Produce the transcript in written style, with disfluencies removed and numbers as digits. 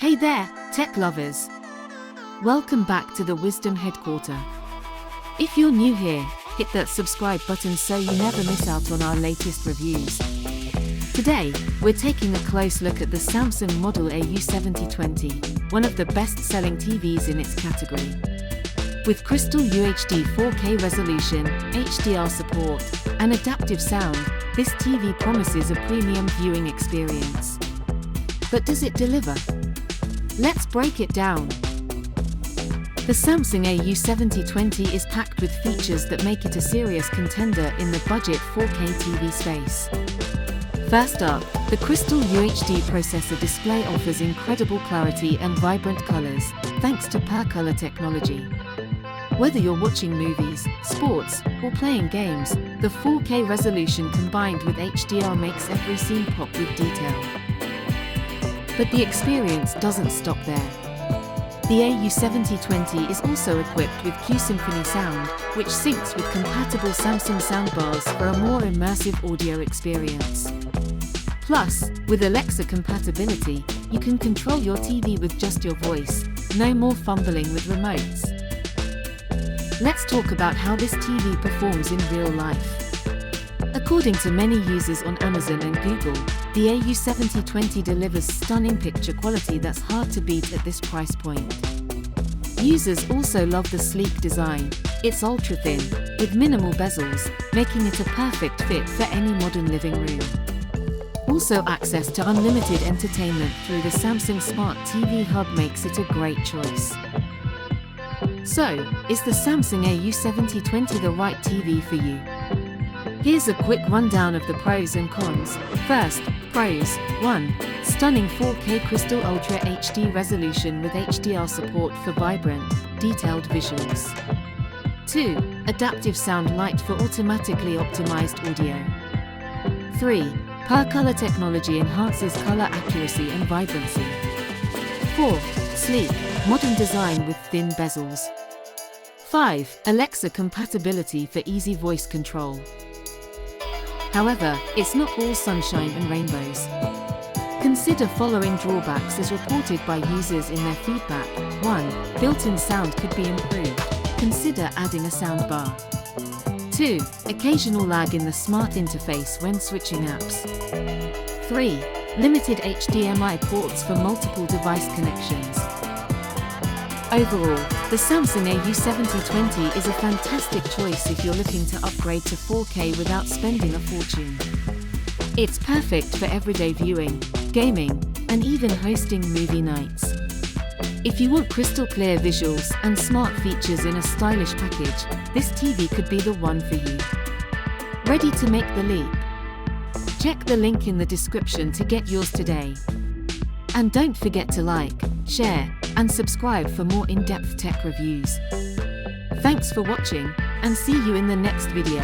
Hey there, tech lovers! Welcome back to the Wisdom Headquarter. If you're new here, hit that subscribe button so you never miss out on our latest reviews. Today, we're taking a close look at the Samsung model AU7020, one of the best-selling TVs in its category. With crystal UHD 4K resolution, HDR support, and adaptive sound, this TV promises a premium viewing experience. But does it deliver? Let's break it down. The Samsung AU7020 is packed with features that make it a serious contender in the budget 4K TV space. First up, the Crystal UHD processor display offers incredible clarity and vibrant colors, thanks to per-color technology. Whether you're watching movies, sports, or playing games, the 4K resolution combined with HDR makes every scene pop with detail. But the experience doesn't stop there. The AU7020 is also equipped with Q-Symphony sound, which syncs with compatible Samsung soundbars for a more immersive audio experience. Plus, with Alexa compatibility, you can control your TV with just your voice, no more fumbling with remotes. Let's talk about how this TV performs in real life. According to many users on Amazon and Google, the AU7020 delivers stunning picture quality that's hard to beat at this price point. Users also love the sleek design. It's ultra-thin, with minimal bezels, making it a perfect fit for any modern living room. Also, access to unlimited entertainment through the Samsung Smart TV Hub makes it a great choice. So, is the Samsung AU7020 the right TV for you? Here's a quick rundown of the pros and cons. First, pros. 1. Stunning 4K Crystal Ultra HD resolution with HDR support for vibrant, detailed visuals. 2. Adaptive sound light for automatically optimized audio. 3. Per-color technology enhances color accuracy and vibrancy. 4. Sleek, modern design with thin bezels. 5. Alexa compatibility for easy voice control. However, it's not all sunshine and rainbows. Consider following drawbacks as reported by users in their feedback. 1. Built-in sound could be improved. Consider adding a soundbar. 2. Occasional lag in the smart interface when switching apps. 3. Limited HDMI ports for multiple device connections. Overall, the Samsung AU7020 is a fantastic choice if you're looking to upgrade to 4K without spending a fortune. It's perfect for everyday viewing, gaming, and even hosting movie nights. If you want crystal clear visuals and smart features in a stylish package, this TV could be the one for you. Ready to make the leap? Check the link in the description to get yours today. And don't forget to like, share, and subscribe for more in-depth tech reviews. Thanks for watching, and see you in the next video.